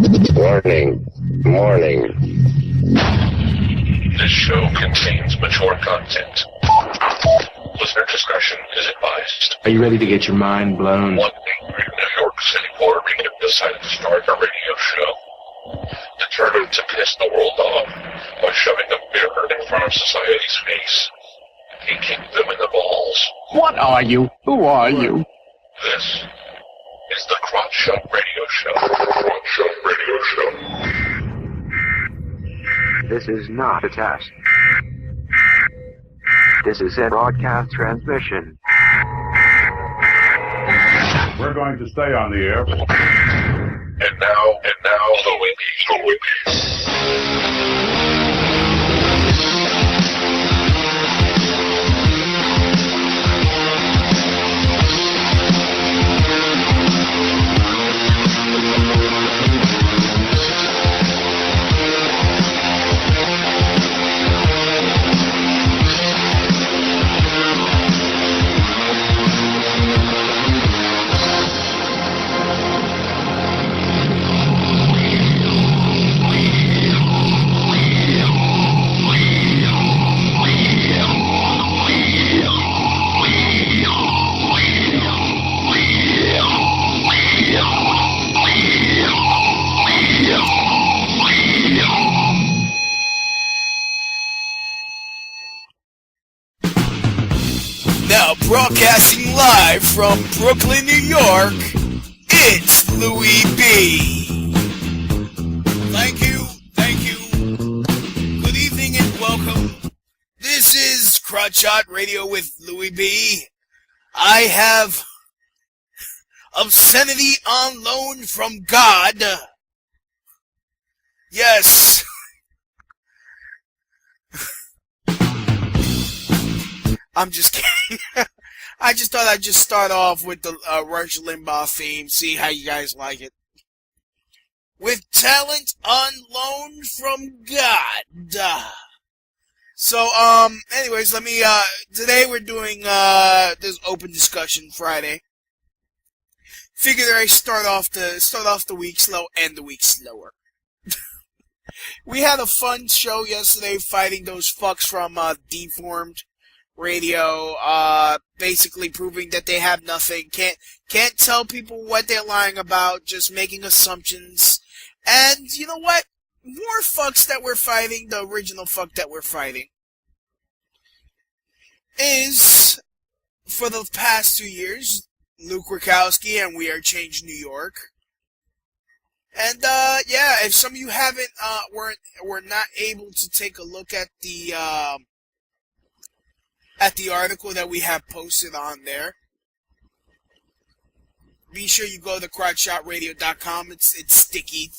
Warning. This show contains mature content. Listener discretion is advised. Are you ready to get your mind blown? One angry New York City board meeting decided to start a radio show, determined to piss the world off by shoving a mirror in front of society's face and kicking them in the balls. What are you? Who are you? This is the Crotch Shot Radio Show. Crotch Shot Radio Show. This is not a test. This is a broadcast transmission. We're going to stay on the air. And now, the Wiki. Now broadcasting live from Brooklyn, New York, it's Louis B. Thank you. Good evening and welcome. This is Crotch Shot Radio with Louis B. I have obscenity on loan from God. Yes. I'm just kidding. I just thought I'd just start off with the Rush Limbaugh theme, see how you guys like it. With talent on loan from God. So, anyways, today we're doing, this Open Discussion Friday. Figured I start off the week slow, end the week slower. We had a fun show yesterday fighting those fucks from, Deformed Radio, basically proving that they have nothing, can't tell people what they're lying about, just making assumptions. And you know what? More fucks that we're fighting, the original fuck that we're fighting, is, for the past 2 years, Luke Rakowski and We Are Change New York. And, yeah, if some of you haven't, were not able to take a look at the article that we have posted on there, be sure you go to crotchshotradio.com. It's sticky,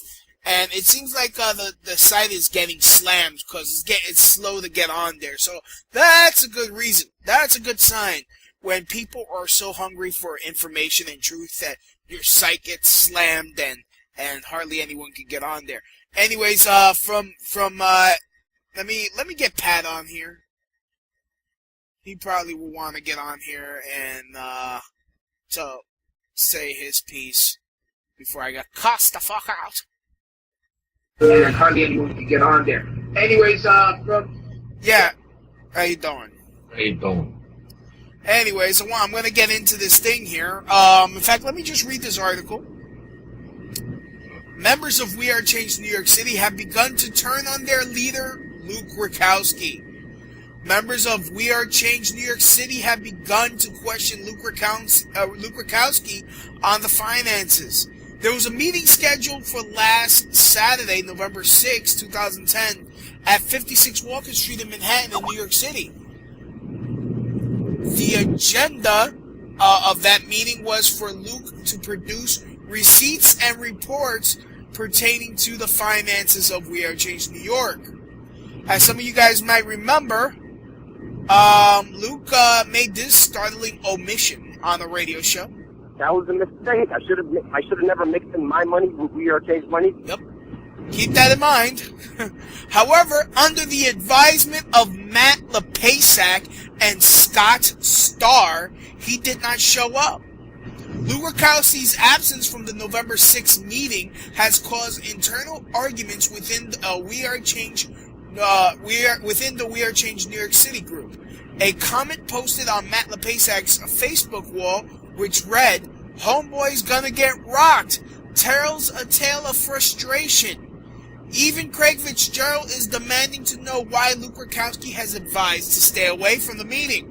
and it seems like the site is getting slammed because it's slow to get on there. So that's a good reason. That's a good sign when people are so hungry for information and truth that your site gets slammed and hardly anyone can get on there. Anyways, let me get Pat on here. He probably will want to get on here and to say his piece before I got cussed the fuck out. And hardly anyone can get on there. Anyways, yeah, how you doing? How you doing? Anyways, I'm going to get into this thing here. In fact, let me just read this article. Members of We Are Change New York City have begun to turn on their leader, Luke Rakowski. Members of We Are Change New York City have begun to question Luke Rakowski on the finances. There was a meeting scheduled for last Saturday, November 6, 2010, at 56 Walker Street in Manhattan in New York City. The agenda of that meeting was for Luke to produce receipts and reports pertaining to the finances of We Are Change New York. As some of you guys might remember, Luke made this startling omission on a radio show. That was a mistake. I should have never mixed in my money with We Are Change money. Yep. Keep that in mind. However, under the advisement of Matt LePaysac and Scott Starr, he did not show up. Lukaszewski's absence from the November 6th meeting has caused internal arguments within the We Are Change New York City group. A comment posted on Matt Lepasak's Facebook wall, which read, "Homeboy's gonna get rocked," tells a tale of frustration. Even Craig Fitzgerald is demanding to know why Luke Rukowski has advised to stay away from the meeting.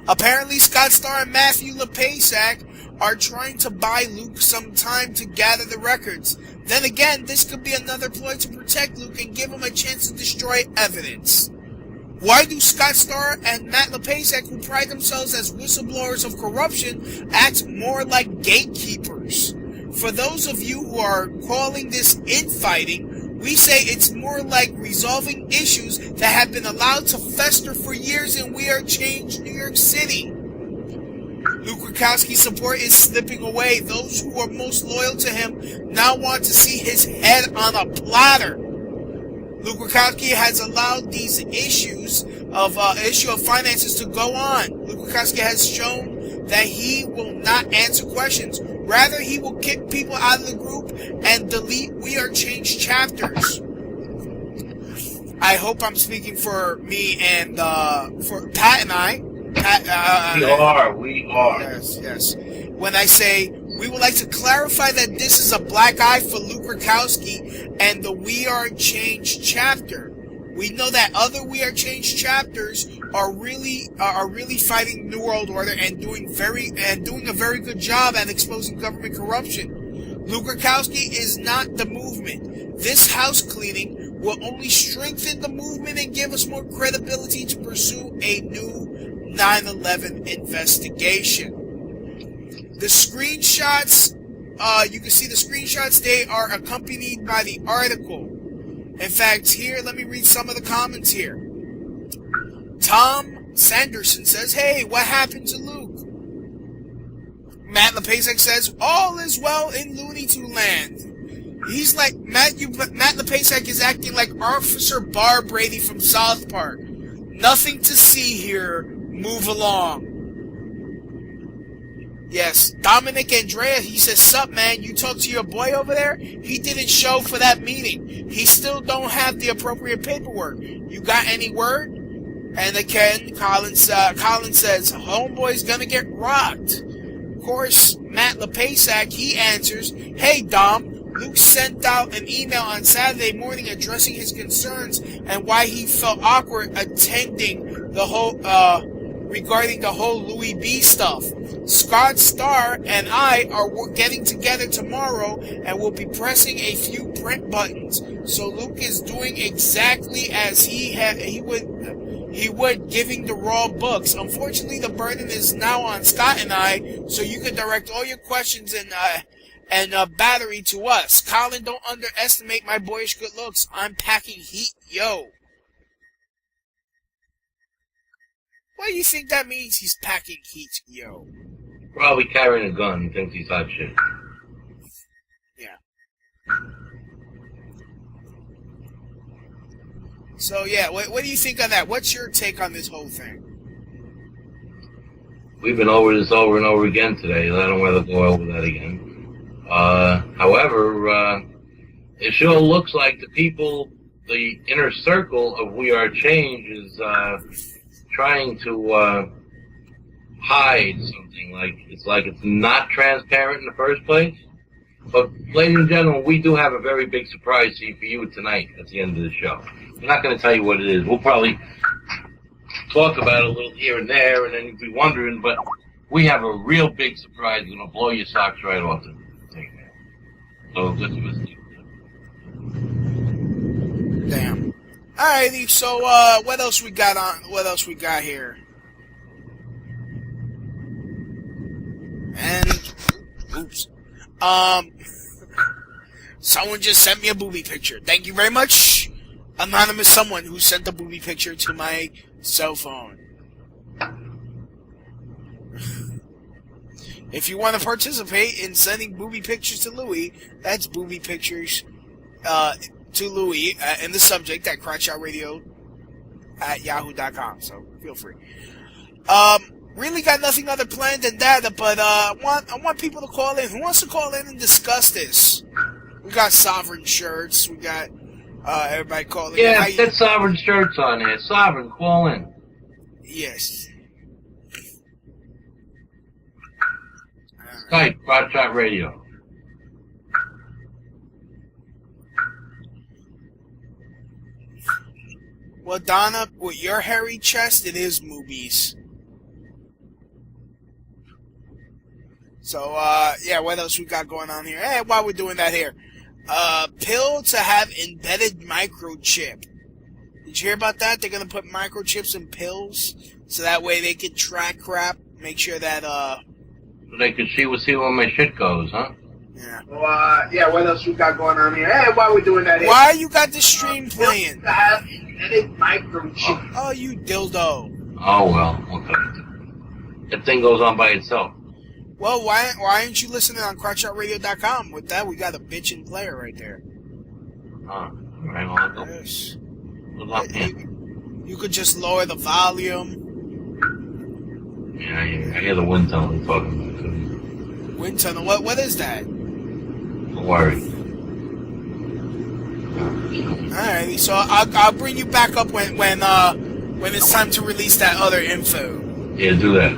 Apparently, Scott Starr and Matthew Lepasak are trying to buy Luke some time to gather the records. Then again, this could be another ploy to protect Luke and give him a chance to destroy evidence. Why do Scott Starr and Matt Lepasak, who pride themselves as whistleblowers of corruption, act more like gatekeepers? For those of you who are calling this infighting, we say it's more like resolving issues that have been allowed to fester for years in We Are Change New York City. Luke Rukowski's support is slipping away. Those who are most loyal to him now want to see his head on a platter. Luke Rukowski has allowed these issue of finances to go on. Luke Rukowski has shown that he will not answer questions. Rather, he will kick people out of the group and delete We Are Change chapters. I hope I'm speaking for me and for Pat and I. We are. Yes. When I say we would like to clarify that this is a black eye for Luke Rukowski and the We Are Change chapter. We know that other We Are Change chapters are really fighting New World Order and doing a very good job at exposing government corruption. Luke Rukowski is not the movement. This house cleaning will only strengthen the movement and give us more credibility to pursue a new 9/11 investigation. The screenshots, you can see the screenshots. They are accompanied by the article. In fact, here, let me read some of the comments here. Tom Sanderson says, "Hey, what happened to Luke?" Matt Lepasek says, "All is well in Looney Tunes land." He's like, Matt Lepasek is acting like Officer Bar Brady from South Park. Nothing to see here. Move along. Yes, Dominic Andrea, he says, "Sup, man, you talked to your boy over there? He didn't show for that meeting. He still don't have the appropriate paperwork. You got any word?" And again, Colin says, "Homeboy's gonna get rocked." Of course, Matt Lepasak, he answers, "Hey, Dom, Luke sent out an email on Saturday morning addressing his concerns and why he felt awkward attending the whole, regarding the whole Louis B stuff. Scott Starr and I are getting together tomorrow and will be pressing a few print buttons. So Luke is doing exactly as he would, giving the raw books. Unfortunately, the burden is now on Scott and I, so you can direct all your questions and battery to us. Colin, don't underestimate my boyish good looks. I'm packing heat, yo." What do you think that means, he's packing heat, yo? Probably carrying a gun. Thinks he's hot shit. Yeah. So, yeah, what do you think on that? What's your take on this whole thing? We've been over this over and over again today. I don't want to go over that again. However, it sure looks like the people, the inner circle of We Are Change is trying to hide something. It's not transparent in the first place. But, ladies and gentlemen, we do have a very big surprise for you tonight at the end of the show. We're not going to tell you what it is. We'll probably talk about it a little here and there, and then you'll be wondering, but we have a real big surprise. It's going to blow your socks right off the thing there. So let's listen. Damn. Alrighty, so what else we got here? And oops. Someone just sent me a booby picture. Thank you very much, anonymous someone who sent a booby picture to my cell phone. If you want to participate in sending booby pictures to Louis, that's booby pictures to Louis in the subject at crotchoutradio@yahoo.com. So feel free. really got nothing other planned than that, but I want people to call in. Who wants to call in and discuss this? We got Sovereign shirts. We got everybody calling in. Yeah, get Sovereign shirts on there. Sovereign, call in. Yes. Skype, Crotch Radio. Well, Donna, with your hairy chest, it is movies. So, yeah, what else we got going on here? Hey, while we're doing that here. Pill to have embedded microchip. Did you hear about that? They're gonna put microchips in pills, so that way they can track crap, make sure that, So they can see where my shit goes, huh? yeah. Well, yeah, what else we got going on here? Hey, while we're doing that here. Why you got the stream playing? To have embedded microchip. Oh, you dildo. Oh, well, okay. That thing goes on by itself. Well, why aren't you listening on crotchoutradio.com? With that, we got a bitchin' player right there. Huh. Right on. Yes. Yeah. You could just lower the volume. Yeah, I hear the wind tunnel talking about it. Wind tunnel. What is that? Don't worry. Alrighty, so I'll bring you back up when it's time to release that other info. Yeah, do that.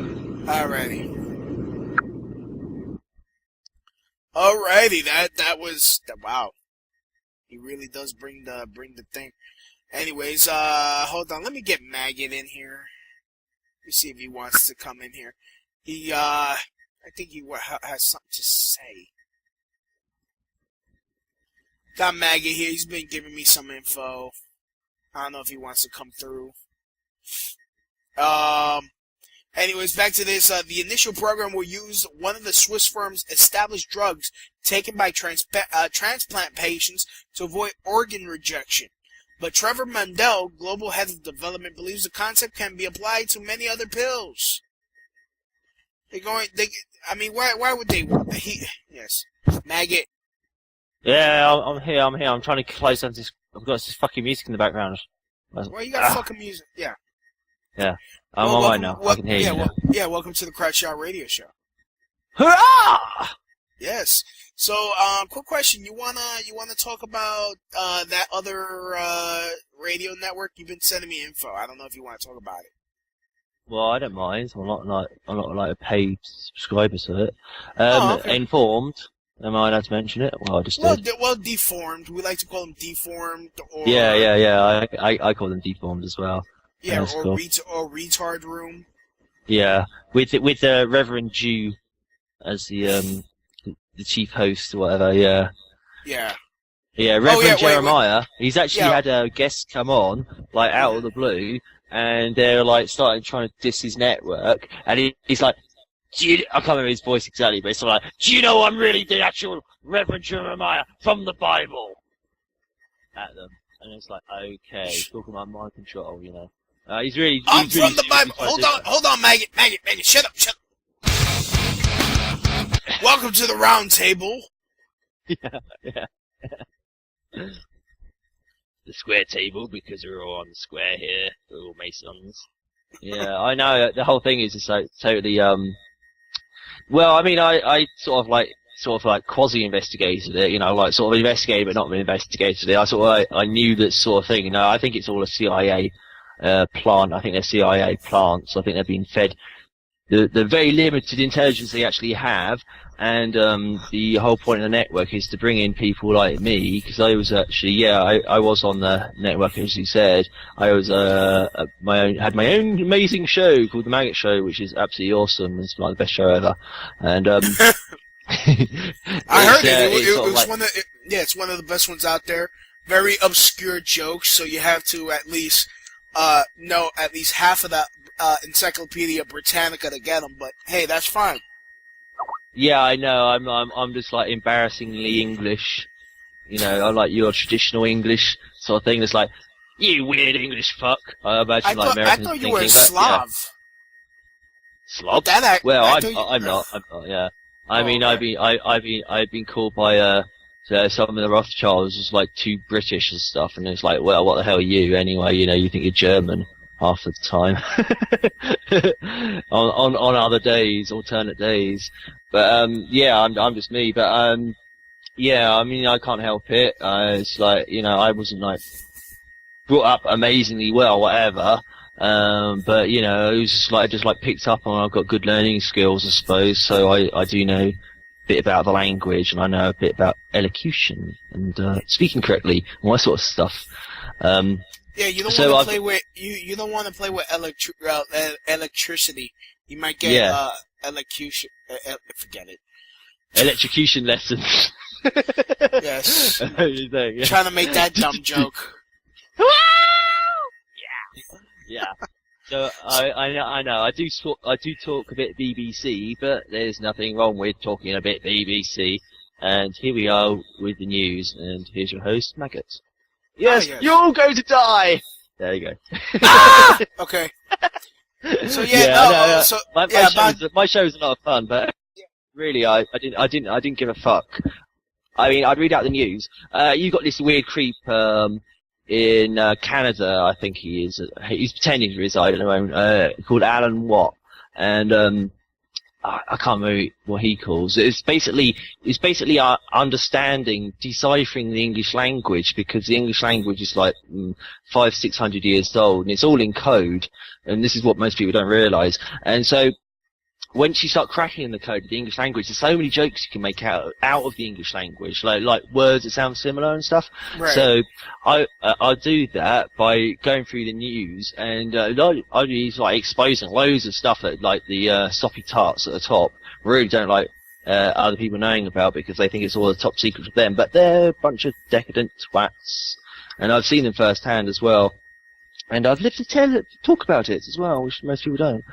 Alrighty, that was wow. He really does bring the thing. Anyways, hold on, let me get Maggot in here. Let me see if he wants to come in here. He I think he has something to say. Got Maggot here. He's been giving me some info. I don't know if he wants to come through. Anyways, back to this. The initial program will use one of the Swiss firm's established drugs taken by transplant patients to avoid organ rejection. But Trevor Mundell, global head of development, believes the concept can be applied to many other pills. Why would they? Yes. Maggot. Yeah, I'm here. I'm trying to close down this. I've got this fucking music in the background. Well, you got fucking music. Yeah. Yeah. I'm alright now. I can hear you now. Welcome to the Crotch Radio Show. Hurrah! Yes. So, quick question. You wanna talk about that other radio network? You've been sending me info. I don't know if you want to talk about it. Well, I don't mind. I'm not like a paid subscriber to it. Okay. Informed. Am I allowed to mention it? Well, I just did. Well, deformed. We like to call them deformed, or Yeah. I call them deformed as well. yeah, or cool. or retard room. Yeah, with Reverend Jew as the chief host or whatever. Yeah. Yeah. Yeah, Reverend Jeremiah. Wait. He's actually had a guest come on, like out of the blue, and they're like starting trying to diss his network, and he's like, I can't remember his voice exactly, but it's sort of like, do you know I'm really the actual Reverend Jeremiah from the Bible? At them. And it's like, okay, talking about mind control, you know. He's really... I'm from the Bible. Hold on, Maggot, shut up. Welcome to the round table. Yeah. The square table, because we're all on the square here. We're all Masons. Yeah, I know. The whole thing is just like totally, well, I mean, I sort of like quasi-investigated it, you know, like sort of investigated but not investigated it. I knew that sort of thing, you know. I think it's all a CIA plant. I think they're CIA plants. I think they're being fed the very limited intelligence they actually have, and the whole point of the network is to bring in people like me, because I was actually, I was on the network, as you said. I was had my own amazing show called the Maggot Show, which is absolutely awesome. It's like the best show ever, and I heard it. It's one of the best ones out there. Very obscure jokes, so you have to at least know at least half of the Encyclopedia Britannica to get them. But hey, that's fine. Yeah, I know. I'm just like embarrassingly English. You know, I like your traditional English sort of thing. It's like, you weird English fuck. I imagine like Americans I thought you thinking were that, Slav. Yeah. Slav? Well, I'm not. Yeah. I mean, okay. I've been called by some of the Rothschilds as like too British and stuff, and it's like, well, what the hell are you anyway? You know, you think you're German. half the time. on other days, alternate days. But yeah, I'm just me. But yeah, I mean, I can't help it. It's like, you know, I wasn't like brought up amazingly well, whatever. But you know, it was just like I just like picked up on. I've got good learning skills, I suppose. So I do know a bit about the language, and I know a bit about elocution and speaking correctly, and all that sort of stuff. Yeah, you don't want to play with you don't want to play with electricity. You might get elocution. Forget it. Electrocution lessons. Yes. Yeah. Trying to make that dumb joke. Yeah. So I know. I do talk a bit BBC, but there's nothing wrong with talking a bit BBC. And here we are with the news, and here's your host, Maggot. Yes, you're all going to die! There you go. Ah! Okay. So yeah, so my show's a lot of fun, but really, I didn't give a fuck. I mean, I'd read out the news. You got this weird creep in Canada, I think he is. He's pretending to reside at the moment. Called Alan Watt, and I can't remember what he calls it. It's basically understanding, deciphering the English language, because the English language is like 500-600 years old, and it's all in code. And this is what most people don't realise. And so, once you start cracking the code of the English language, there's so many jokes you can make out of the English language, like words that sound similar and stuff. Right. So I do that by going through the news, and I use like exposing loads of stuff that like the soppy tarts at the top really don't like other people knowing about, because they think it's all the top secret for them. But they're a bunch of decadent twats, and I've seen them firsthand as well. And I've lived to talk about it as well, which most people don't.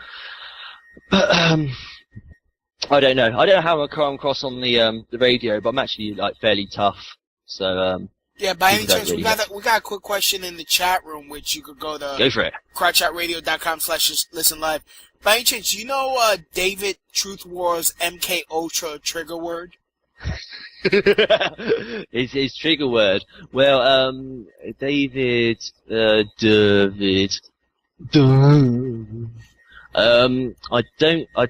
But I don't know. I don't know how I come across on the radio, but I'm actually like fairly tough. So yeah. By any chance, we got a quick question in the chat room, which you could go for it. crotchatradio.com/listen live. By any chance, do you know David Truth War's MK Ultra trigger word? His trigger word. Well, David. I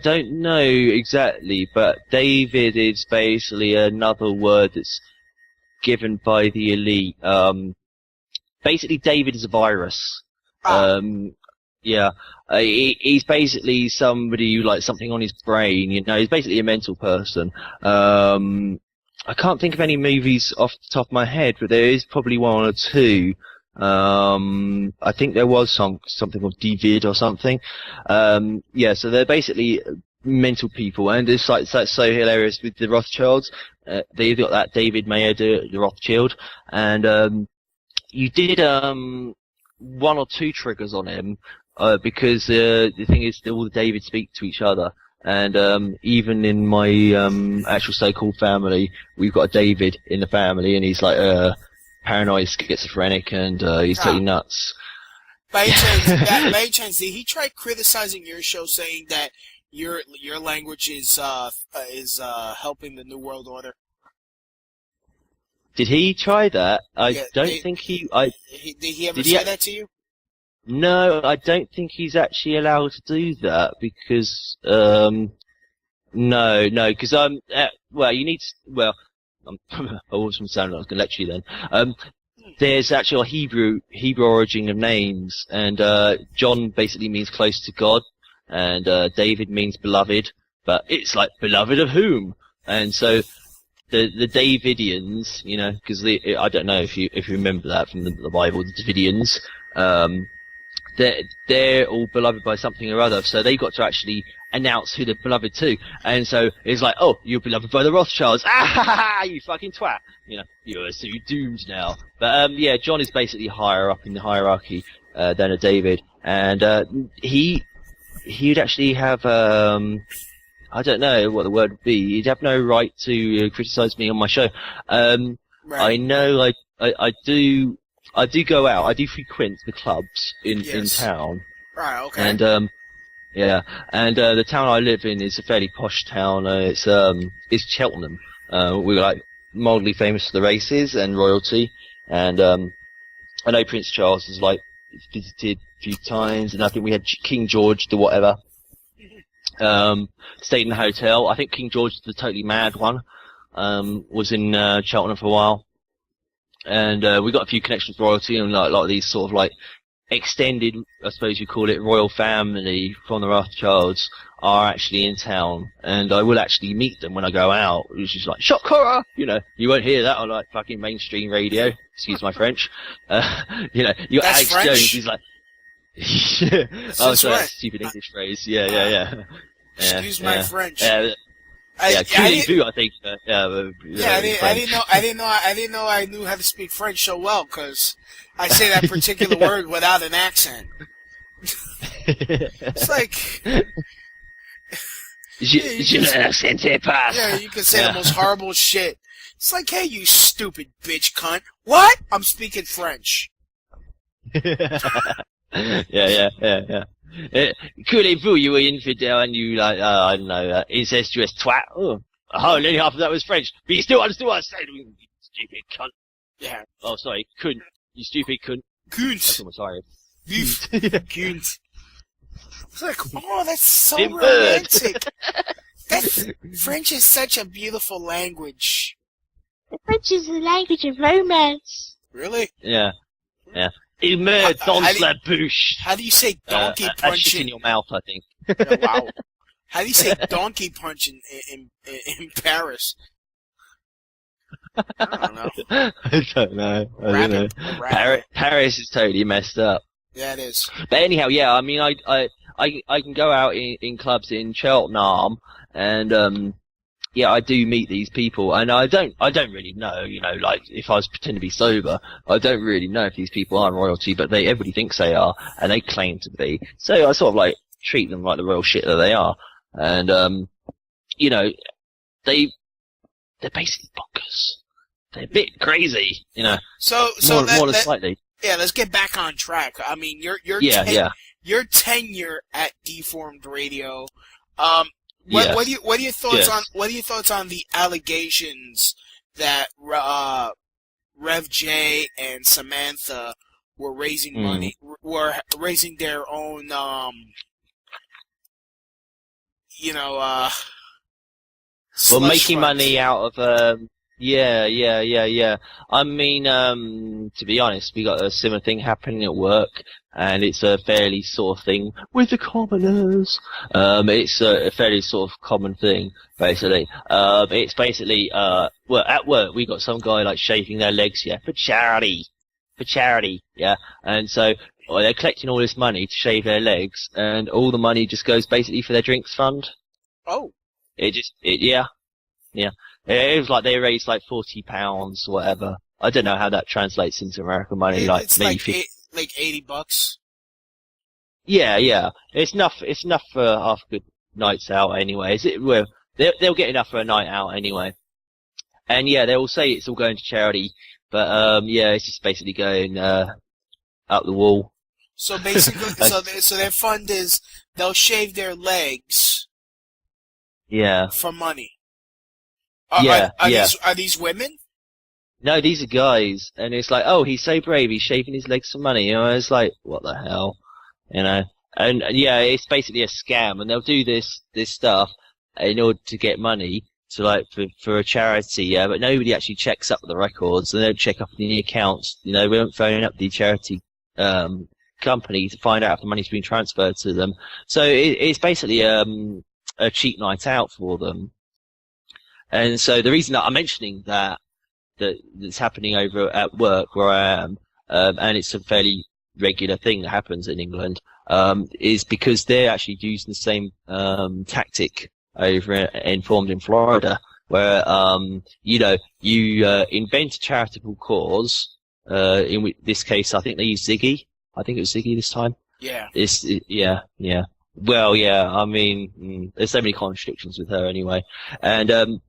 don't know exactly, but David is basically another word that's given by the elite. Basically, David is a virus. Yeah. He's basically somebody who likes something on his brain, you know, he's basically a mental person. I can't think of any movies off the top of my head, but there is probably one or two. I think there was something called David or something. Yeah, so they're basically mental people, and it's like that's so hilarious with the Rothschilds. They've got that David Mayer, the Rothschild, and you did one or two triggers on him, because the thing is, all the Davids speak to each other. And even in my actual so-called family, we've got a David in the family, and he's like paranoid, schizophrenic, and he's totally nuts. By any chance, did he try criticizing your show, saying that your language is helping the New World Order? Did he try that? I don't think he. Did he ever say that to you? No, I don't think he's actually allowed to do that, because because well, you need to, I wasn't sounding like I was going to lecture you then. There's actually a Hebrew origin of names, and John basically means close to God, and David means beloved, but it's like beloved of whom? And so the Davidians, you know, because I don't know if you remember that from the Bible, the Davidians, they're all beloved by something or other, so they got to actually announce who they're beloved to, and so it's like, oh, you're beloved by the Rothschilds, you fucking twat, you know, you're so doomed now. But yeah, John is basically higher up in the hierarchy than a David, and he'd actually have I don't know what the word would be. He'd have no right to criticize me on my show. Right. I know I do go out. I do frequent the clubs in town. Right. Okay. And yeah, and the town I live in is a fairly posh town. It's Cheltenham. We're like mildly famous for the races and royalty. And I know Prince Charles has like visited few times, and I think we had King George, the whatever. Stayed in the hotel. I think King George, the totally mad one, was in Cheltenham for a while. And we got a few connections with royalty, and like a lot of these sort of like extended, I suppose you call it, royal family from the Rothschilds are actually in town, and I will actually meet them when I go out, which is like, shock horror! You know, you won't hear that on like fucking mainstream radio, excuse my French. You know, you got That's Alex French? Jones, he's like, oh, sorry, that's a stupid English phrase, yeah. Excuse my French. Yeah, I think. I didn't know I knew how to speak French so well, because I say that particular word without an accent. It's like... Yeah, you can say the most horrible shit. It's like, hey, you stupid bitch cunt. What? I'm speaking French. Yeah. Coulez-vous, you infidel, and you like, I don't know, incestuous twat. Oh, nearly half of that was French. But you still understood what I said, you stupid cunt. Yeah. Oh, sorry, cunt. You stupid cunt. Kunt. I'm sorry. Kunt. It's like, oh, that's so Big romantic. French is such a beautiful language. French is the language of romance. Really? Yeah. Il meurt dans la bouche. How do you say donkey That's punch shit in your mouth, I think. Yeah, wow. How do you say donkey punch in Paris? I don't know. I don't know. Paris is totally messed up. Yeah, it is. But anyhow, yeah, I mean, I can go out in clubs in Cheltenham, and yeah, I do meet these people, and I don't really know, you know, like if I was pretending to be sober, I don't really know if these people are royalty, but everybody thinks they are, and they claim to be. So I sort of like treat them like the royal shit that they are, and you know, they're basically bonkers. They're a bit crazy, you know. So more than slightly. Yeah, let's get back on track. I mean, your tenure at Deformed Radio. What are your thoughts on the allegations that Rev J and Samantha were raising money, were raising their own, making money out of Yeah. I mean, to be honest, we got a similar thing happening at work, and it's a fairly sort of thing with the commoners. It's a fairly sort of common thing, basically. It's basically, well, at work, we got some guy, like, shaving their legs, for charity, yeah. And so, they're collecting all this money to shave their legs, and all the money just goes basically for their drinks fund. Oh. Yeah. It was like they raised like £40 or whatever. I don't know how that translates into American money. It's like $80. Yeah. It's enough for half a good nights out anyway. They'll get enough for a night out anyway. And yeah, they will say it's all going to charity, but yeah, it's just basically going up the wall. So basically, so their fund is they'll shave their legs. Yeah. For money. Yeah. Are these women? No, these are guys, and it's like, oh, he's so brave, he's shaving his legs for money. You know, it's like, what the hell, you know? And yeah, it's basically a scam, and they'll do this stuff in order to get money to like for a charity. Yeah, but nobody actually checks up the records, and they don't check up the accounts. You know, we don't phone up the charity company to find out if the money's been transferred to them. So it's basically a cheap night out for them. And so the reason that I'm mentioning that's happening over at work where I am, and it's a fairly regular thing that happens in England, is because they're actually using the same tactic over in Florida, where you know, you invent a charitable cause. In this case, I think they used Ziggy. I think it was Ziggy this time. Yeah. Yeah. Well, yeah. I mean, there's so many contradictions with her anyway, and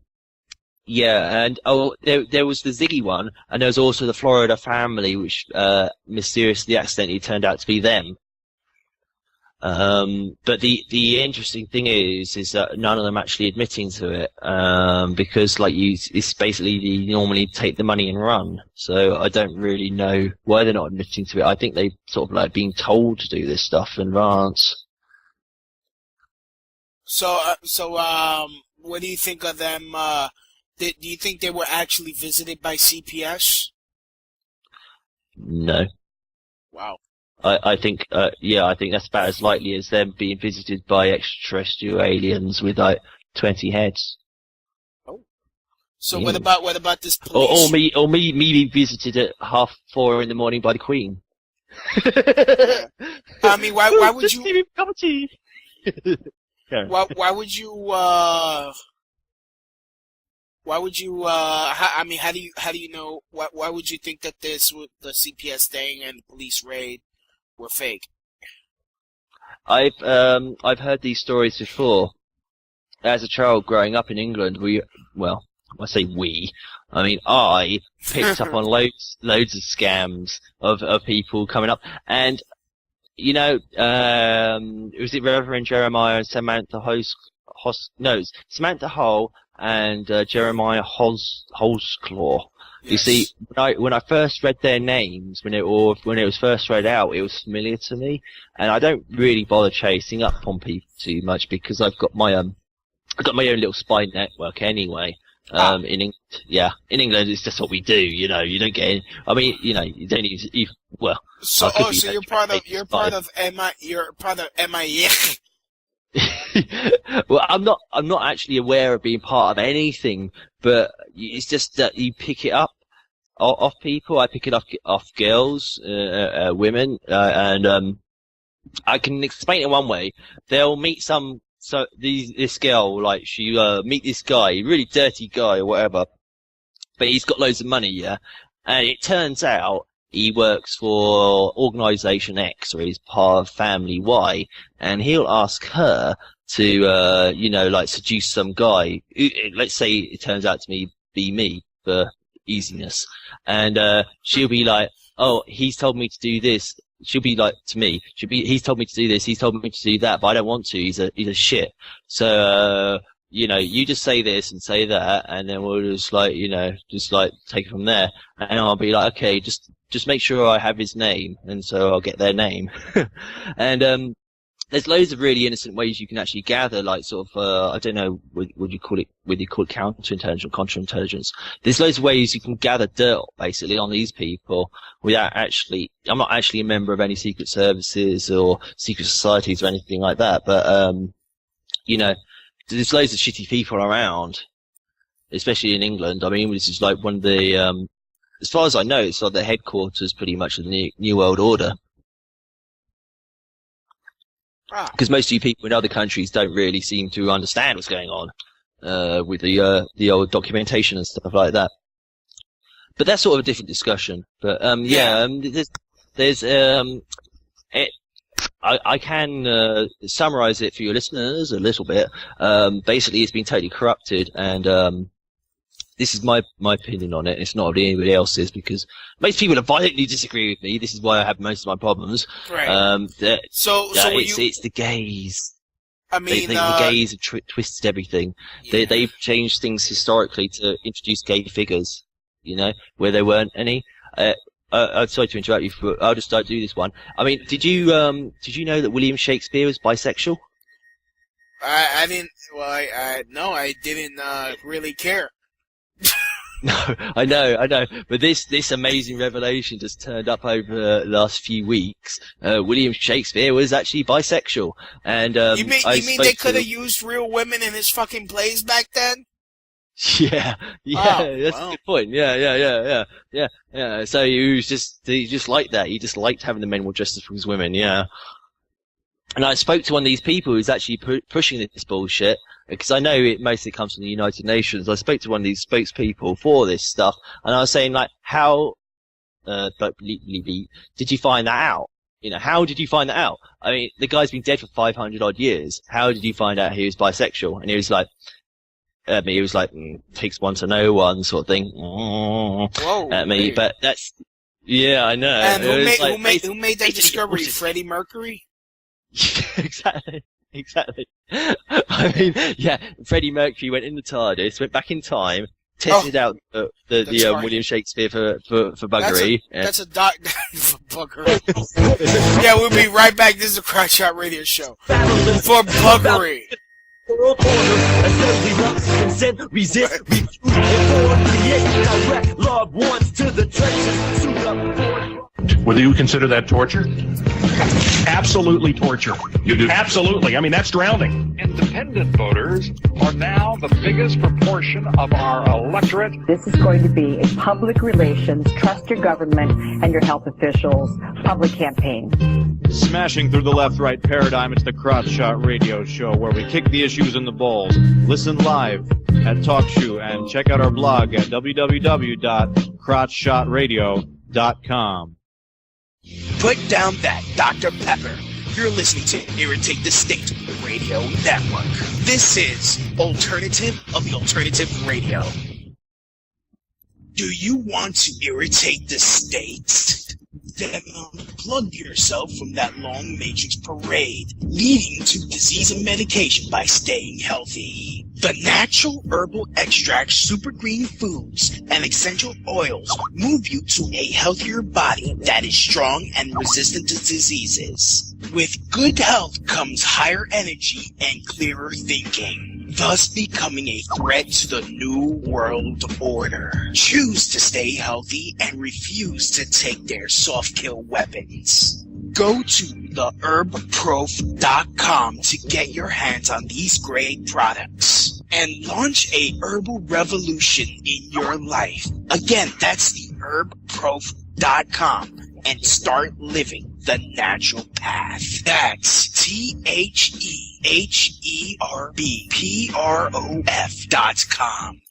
yeah, and there was the Ziggy one, and there was also the Florida family, which mysteriously, accidentally turned out to be them. But the interesting thing is that none of them actually admitting to it, because it's basically you normally take the money and run. So I don't really know why they're not admitting to it. I think they sort of like being told to do this stuff in advance. So what do you think of them? Do you think they were actually visited by CPS? No. Wow. I think that's about as likely as them being visited by extraterrestrial aliens with like 20 heads. Oh. So Yeah. what about this police? Or me being visited at 4:30 in the morning by the Queen. I mean, why would Just you? give me a cup of tea. Why would you? Why would you? How do you know? Why would you think that the CPS thing and the police raid were fake? I've heard these stories before. As a child growing up in England, I say we, I mean I picked up on loads of scams of people coming up, and was it Reverend Jeremiah and Samantha Samantha Hull and Jeremiah Holsclaw. You see, when I first read their names, when it was first read out, it was familiar to me, and I don't really bother chasing up on people too much because I've got my own little spy network anyway. In England, it's just what we do. You don't get in. I mean, you don't even. Well, so you're part of MI. Well, I'm not actually aware of being part of anything, but it's just that you pick it up off people. I pick it up off girls, women, and I can explain it one way. They'll meet this girl, like she meet this guy, really dirty guy or whatever, but he's got loads of money, yeah, and it turns out he works for Organisation X, or he's part of Family Y, and he'll ask her to, seduce some guy. Let's say it turns out to be me for easiness, and she'll be like, "Oh, he's told me to do this." She'll be like to me, he's told me to do this, he's told me to do that, but I don't want to. He's a shit. So you just say this and say that, and then we'll just take it from there. And I'll be like, okay, just make sure I have his name, and so I'll get their name. And there's loads of really innocent ways you can actually gather, like sort of, I don't know, would you call it counterintelligence, contraintelligence? There's loads of ways you can gather dirt, basically, on these people without actually, I'm not actually a member of any secret services or secret societies or anything like that, but, there's loads of shitty people around, especially in England. I mean, this is like one of the, as far as I know, it's like the headquarters pretty much of the New World Order. Because most of you people in other countries don't really seem to understand what's going on with the old documentation and stuff like that. But that's sort of a different discussion. But I can summarize it for your listeners a little bit. Basically, it's been totally corrupted, and this is my opinion on it. It's not anybody else's, because most people violently disagree with me. This is why I have most of my problems. Right. It's the gays. I mean, the gays have twisted everything. Yeah. They've changed things historically to introduce gay figures, where there weren't any. I'm sorry to interrupt you, but I'll just do this one. I mean, did you know that William Shakespeare was bisexual? I didn't. Well, no, I didn't really care. No, I know. But this amazing revelation just turned up over the last few weeks. William Shakespeare was actually bisexual, and you mean they could have used real women in his fucking plays back then? Yeah, that's a good point. Yeah. So he just liked that. He just liked having the men more dressed up as women. Yeah. And I spoke to one of these people who's actually pushing this bullshit, because I know it mostly comes from the United Nations. I spoke to one of these spokespeople for this stuff, and I was saying, like, how did you find that out? How did you find that out? I mean, the guy's been dead for 500 odd years. How did you find out he was bisexual? And he was like, takes one to know one sort of thing. Whoa, at me, but that's, yeah, I know. And who made that discovery? Freddie Mercury? Exactly. I mean, yeah, Freddie Mercury went in the TARDIS, went back in time, tested out the right. William Shakespeare for buggery. That's a doc for buggery. Yeah, we'll be right back. This is a Crotch Shot Radio Show. For buggery. World order, assembly once, consent, resist, refuse, inform, create, direct, loved ones to the trenches, suit up, Whether you consider that torture? Absolutely torture. You do? Absolutely. I mean, that's drowning. Independent voters are now the biggest proportion of our electorate. This is going to be a public relations, trust your government and your health officials public campaign. Smashing through the left-right paradigm, it's the Crotch Shot Radio Show, where we kick the issues in the balls. Listen live at TalkShoe and check out our blog at www.crotchshotradio.com. Put down that Dr. Pepper. You're listening to Irritate the State Radio Network. This is Alternative of the Alternative Radio. Do you want to irritate the state? Then unplug yourself from that long matrix parade, leading to disease and medication by staying healthy. The natural herbal extracts, super green foods, and essential oils move you to a healthier body that is strong and resistant to diseases. With good health comes higher energy and clearer thinking, thus becoming a threat to the new world order. Choose to stay healthy and refuse to take their soft kill weapons. Go to theherbprof.com to get your hands on these great products and launch a herbal revolution in your life. Again, that's theherbprof.com and start living the natural path. That's TheherBprof.com.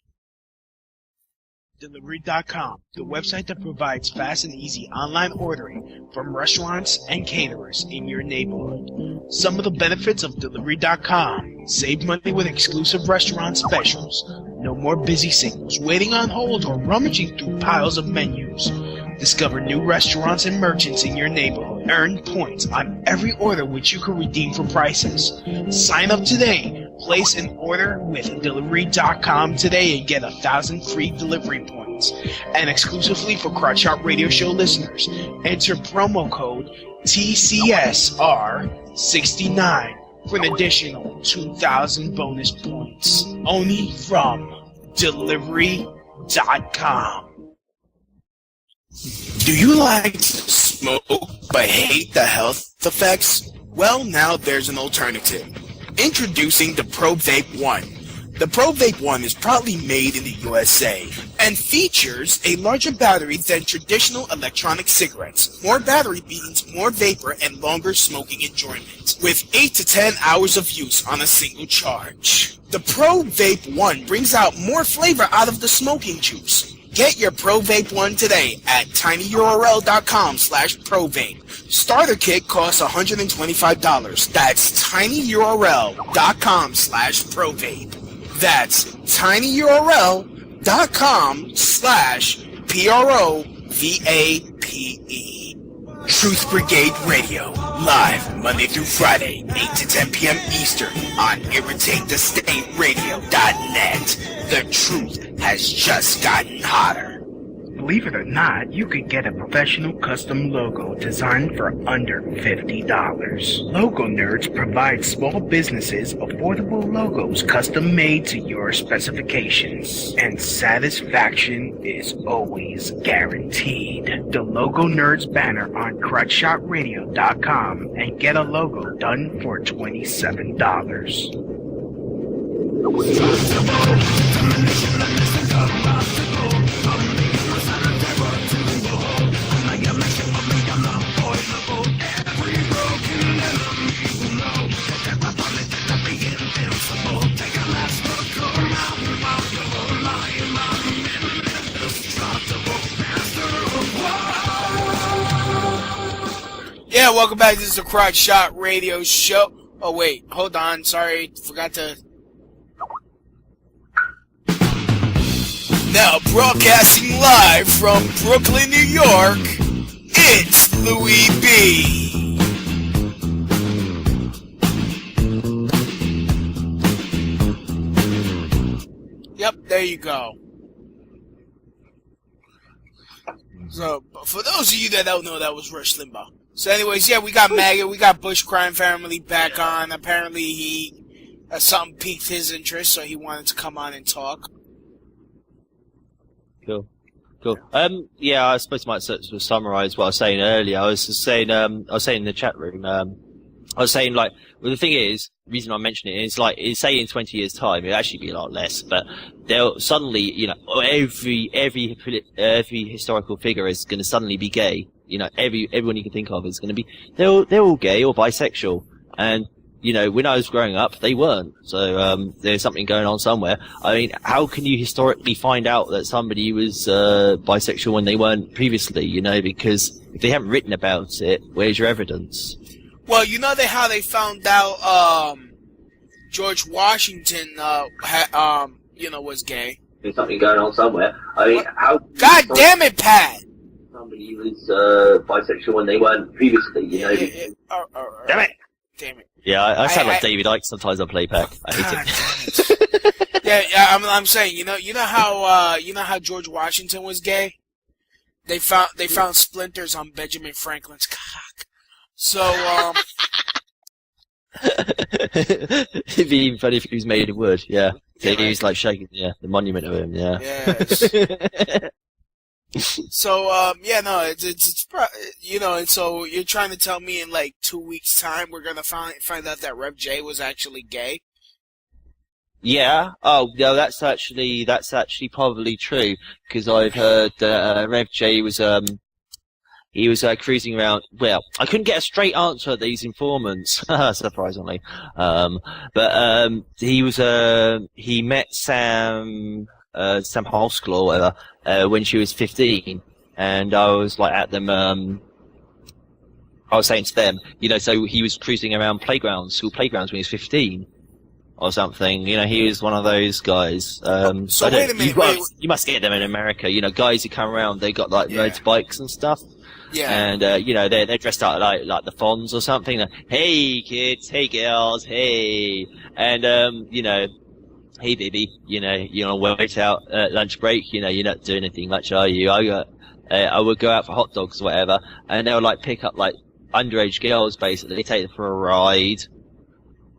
Delivery.com, the website that provides fast and easy online ordering from restaurants and caterers in your neighborhood. Some of the benefits of Delivery.com: save money with exclusive restaurant specials, no more busy singles waiting on hold or rummaging through piles of menus. Discover new restaurants and merchants in your neighborhood. Earn points on every order which you can redeem for prices. Sign up today. Place an order with Delivery.com today and get 1,000 free delivery points. And exclusively for Crotch Shot Radio Show listeners, enter promo code TCSR69 for an additional 2,000 bonus points. Only from Delivery.com. Do you like to smoke but hate the health effects? Well, now there's an alternative. Introducing the Pro Vape 1. The Pro Vape 1 is proudly made in the USA and features a larger battery than traditional electronic cigarettes. More battery means more vapor and longer smoking enjoyment, with 8 to 10 hours of use on a single charge. The Pro Vape 1 brings out more flavor out of the smoking juice. Get your Pro Vape 1 today at tinyurl.com/provape. Starter kit costs $125. That's tinyurl.com/provape. That's tinyurl.com/PROVAPE. Truth Brigade Radio, live Monday through Friday, 8 to 10 p.m. Eastern on IrritateTheStateRadio.net. The truth has just gotten hotter. Believe it or not, you could get a professional custom logo designed for under $50. Logo Nerds provides small businesses affordable logos custom made to your specifications. And satisfaction is always guaranteed. The Logo Nerds banner on CrotchShotRadio.com and get a logo done for $27. Yeah, welcome back. This is the Crotch Shot Radio Show. Oh, wait. Hold on. Sorry. Forgot to... Now, broadcasting live from Brooklyn, New York, it's Louis B. There you go. So, for those of you that don't know, that was Rush Limbaugh. So, anyways, yeah, we got Maggot, we got Bush Crime Family back on. Apparently, he something piqued his interest, so he wanted to come on and talk. Cool. Yeah, I suppose I might sort of summarize what I was saying earlier. I was saying in the chat room, I was saying, like, well, the thing is, the reason I mention it is, like, say in 20 years' time, it'll actually be a lot less, but they'll suddenly, you know, every historical figure is going to suddenly be gay. You know, everyone you can think of is going to be, they're all gay or bisexual. And, you know, when I was growing up, they weren't. So, there's something going on somewhere. I mean, how can you historically find out that somebody was, bisexual when they weren't previously, you know, because if they haven't written about it, where's your evidence? Well, you know how they found out, George Washington, was gay. There's something going on somewhere. I mean, how... God damn it, Pat! Somebody was, bisexual when they weren't previously, you know. Damn it! Damn it. Yeah, I sound like David Icke sometimes on playback. I hate it. Yeah, I'm saying, you know how George Washington was gay? They found splinters on Benjamin Franklin's cock. So, it'd be even funny if he was made of wood, yeah. He was like shaking, the monument of him, yeah. Yes. So, it's you know, and so you're trying to tell me in like 2 weeks' time we're gonna find out that Rev J was actually gay? Yeah. Oh, no, that's actually probably true, because I've heard that Rev J was he was cruising around. Well, I couldn't get a straight answer at these informants, surprisingly. But he met Sam Hoskell or whatever when she was 15, and I was like at them. I was saying to them, you know, so he was cruising around school playgrounds when he was 15. Or something, you know, he was one of those guys. So wait a minute, you must get them in America. You know, guys who come around, they got like motorbikes and stuff. Yeah. And you know, they're dressed out like the Fonz or something. Like, hey kids, hey girls, hey, and you know, hey baby, you know, you're on wait out at lunch break. You know, you're not doing anything much, are you? I would go out for hot dogs or whatever, and they would like pick up like underage girls, basically, take them for a ride.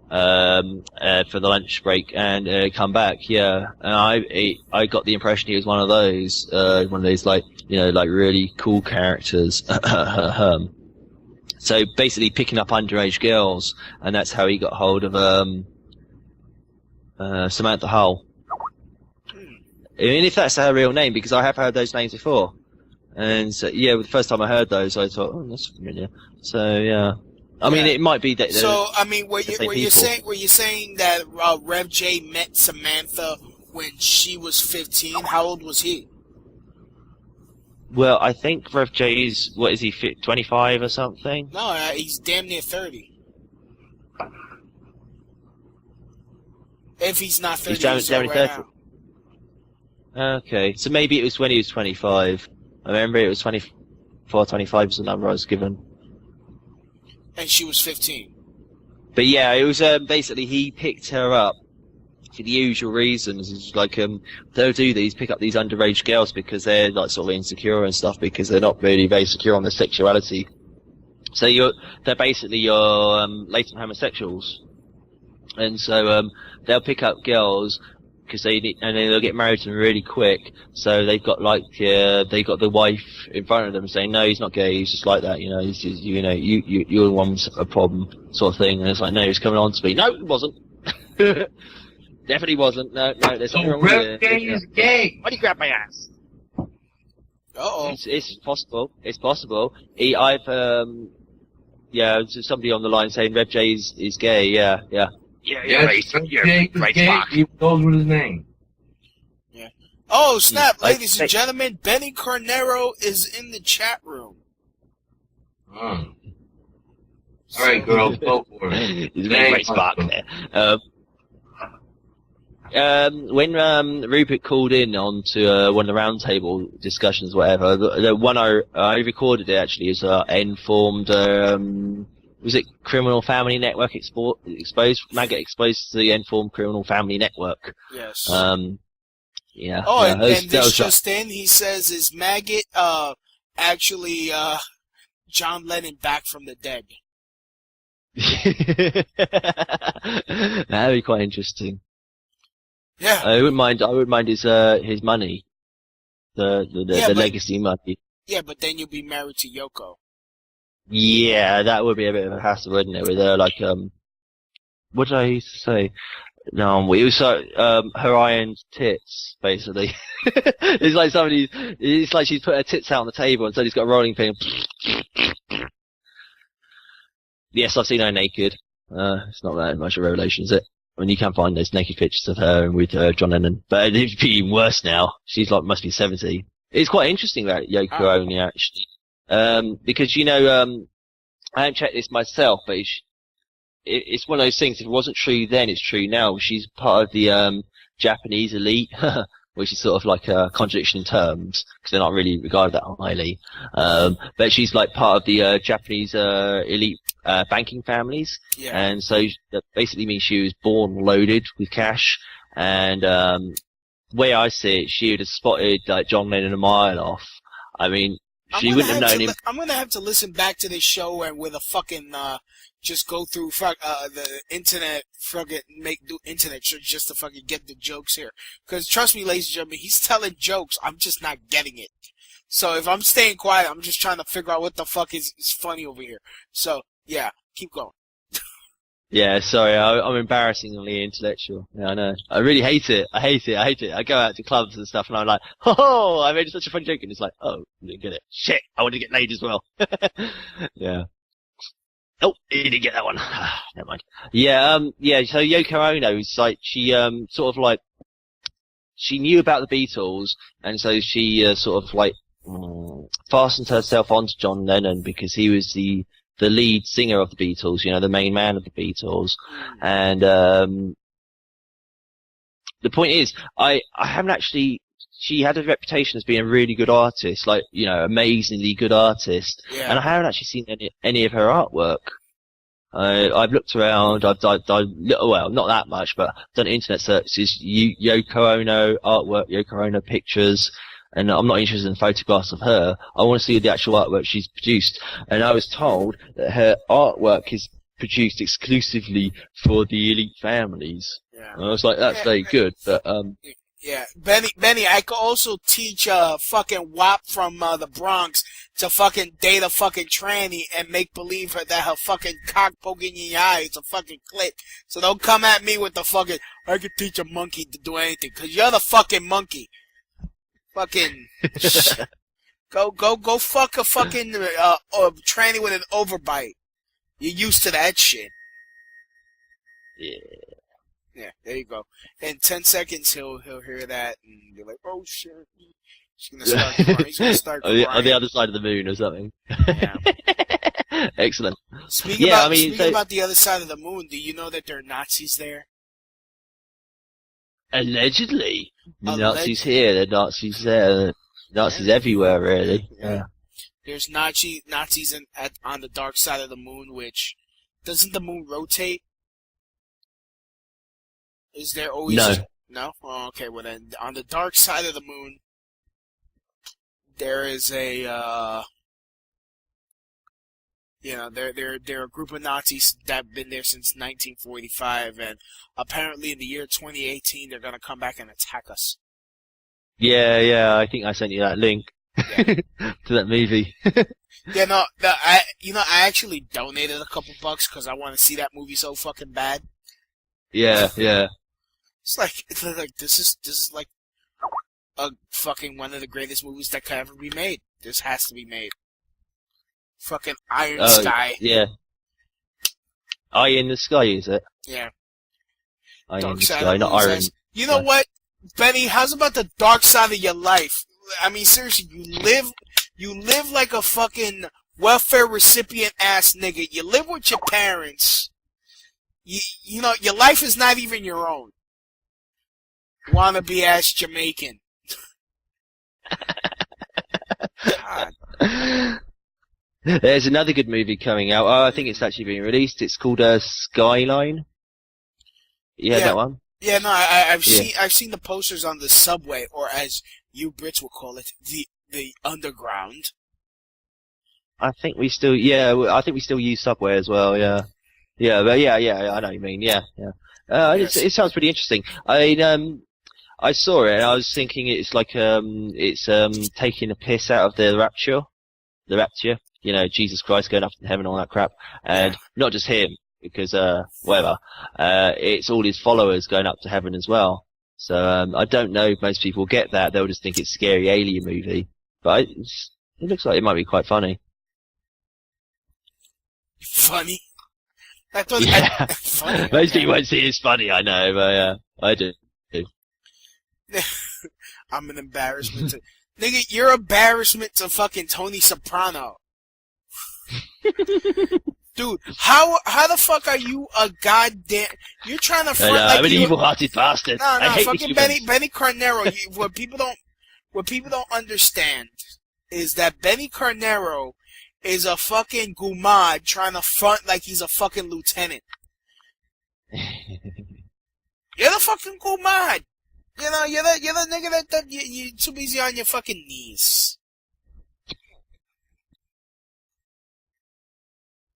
For the lunch break and come back, yeah. And I got the impression he was one of those like, you know, like really cool characters. So basically picking up underage girls, and that's how he got hold of Samantha Hull. I mean, if that's her real name, because I have heard those names before. And so, yeah, the first time I heard those, I thought, oh, that's familiar. So, yeah. I mean, it might be that. So, I mean, were you saying that Rev J met Samantha when she was 15? How old was he? Well, I think Rev J's, what is he, 25 or something? No, he's damn near 30. If he's not 30, he's damn near 30. Now. Okay, so maybe it was when he was 25. I remember it was 24, 25 was the number I was given. And she was 15. But yeah, it was basically he picked her up for the usual reasons. It's like they'll do these, pick up these underage girls because they're like sort of insecure and stuff, because they're not really very secure on their sexuality. So they're basically your latent homosexuals, and so they'll pick up girls because and then they'll get married to them really quick. So they've got like they got the wife in front of them saying, no, he's not gay, he's just like that, you know, he's just, you know, you're the one's a problem, sort of thing. And it's like, no, he's coming on to me. No, it wasn't. Definitely wasn't. No, there's something wrong with it. Gay is gay. Why do you grab my ass? Uh-oh. It's possible. It's possible. I've somebody on the line saying Rev J is gay. Yeah. Yeah, he goes with his name. Yeah. Oh, snap, ladies and gentlemen, Benny Carnero is in the chat room. Oh. All right, girls, go for it. He's a great spot there. When Rupert called in onto one of the roundtable discussions, whatever, the one I recorded it actually is informed. Was it Criminal Family Network exposed? Maggot exposed to the Informed Criminal Family Network. Yes. Yeah. Oh, yeah, and this just in, he says, is Maggot actually John Lennon back from the dead? That'd be quite interesting. Yeah. I wouldn't mind his money. The legacy money. Yeah, but then you'll be married to Yoko. Yeah, that would be a bit of a hassle, wouldn't it? With her, like, what did I used to say? No, it was her iron tits, basically. It's like she's put her tits out on the table and so he's got a rolling pin. Yes, I've seen her naked. It's not that much of a revelation, is it? I mean, you can find those naked pictures of her with John Lennon, but it'd be even worse now. She's like, must be 70. It's quite interesting about Yoko Ono, actually. Because, I haven't checked this myself, but it's one of those things, if it wasn't true then, it's true now. She's part of the Japanese elite, which is sort of like a contradiction in terms, because they're not really regarded that highly. But she's like part of the Japanese elite banking families. Yeah. And so that basically means she was born loaded with cash. And way I see it, she would have spotted like John Lennon a mile off. I mean, she wouldn't have known him. I'm gonna have to listen back to this show and with a fucking just go through the internet, do internet just to fucking get the jokes here. Because trust me, ladies and gentlemen, he's telling jokes. I'm just not getting it. So if I'm staying quiet, I'm just trying to figure out what the fuck is funny over here. So yeah, keep going. Yeah, sorry, I'm embarrassingly intellectual. Yeah, I know. I really hate it. I hate it. I go out to clubs and stuff and I'm like, oh, I made such a funny joke, and it's like, oh, I didn't get it. Shit, I want to get laid as well. Yeah. Oh, you didn't get that one. Never mind. Yeah, so Yoko Ono is like, she, sort of like, she knew about the Beatles, and so she, sort of like, fastened herself onto John Lennon because he was the lead singer of the Beatles, the main man of the Beatles. And, the point is, I haven't actually, she had a reputation as being a really good artist, like, amazingly good artist. Yeah. And I haven't actually seen any of her artwork. I've looked around, well, not that much, but I've done internet searches, Yoko Ono artwork, Yoko Ono pictures, and I'm not interested in photographs of her. I want to see the actual artwork she's produced. And I was told that her artwork is produced exclusively for the elite families. Yeah. And I was like, that's very good, but, yeah, Benny, I could also teach fucking WAP from the Bronx to fucking date a fucking tranny and make believe that her fucking cock poking in your eye is a fucking clit. So don't come at me with the fucking, I could teach a monkey to do anything, cause you're the fucking monkey. Fucking, go fuck a fucking, tranny with an overbite. You're used to that shit. Yeah. Yeah, there you go. In 10 seconds, he'll hear that and be like, "Oh shit!" He's gonna start crying. He's gonna start crying. On the other side of the moon or something. Yeah. Excellent. Speaking about the other side of the moon, do you know that there are Nazis there? Allegedly, Nazis here, the Nazis there, Nazis everywhere, really. Yeah. There's Nazis on the dark side of the moon. Which doesn't the moon rotate? Is there always no? Oh, okay, well then on the dark side of the moon there is a they're a group of Nazis that have been there since 1945, and apparently in the year 2018 they're gonna come back and attack us. Yeah, I think I sent you that link to that movie. Yeah, no, I actually donated a couple bucks because I want to see that movie so fucking bad. Yeah. It's like this is like a fucking one of the greatest movies that could ever be made. This has to be made. Fucking Iron Sky. Yeah. Eye in the Sky, is it? Yeah. Eye in the Sky, not Iron. You know what, Benny? How's about the dark side of your life? I mean, seriously, you live like a fucking welfare recipient ass nigga. You live with your parents. You know, your life is not even your own. Wannabe ass Jamaican. God. There's another good movie coming out. Oh, I think it's actually being released. It's called Skyline. Yeah, that one. Yeah, no, I've seen the posters on the subway, or as you Brits will call it, the underground. I think we still use Subway as well. Yeah, but yeah. I know what you mean. Yeah. Yes. It sounds pretty interesting. I saw it and I was thinking it's like it's taking a piss out of the rapture, you know, Jesus Christ going up to heaven, all that crap, and not just him, because whatever, it's all his followers going up to heaven as well. So I don't know if most people get that. They'll just think it's a scary alien movie, but it looks like it might be quite funny. Funny? I thought funny. Most people won't see it's funny, I know, but I do. I'm an embarrassment to... Nigga, you're an embarrassment to fucking Tony Soprano. Dude, how the fuck are you a goddamn... You're trying to front like I'm an evil-hearted bastard. No, I hate fucking Benny Carnero. What people don't understand is that Benny Carnero is a fucking gumad trying to front like he's a fucking lieutenant. You're the fucking gumad. You know, you're the nigga that you're too busy on your fucking knees.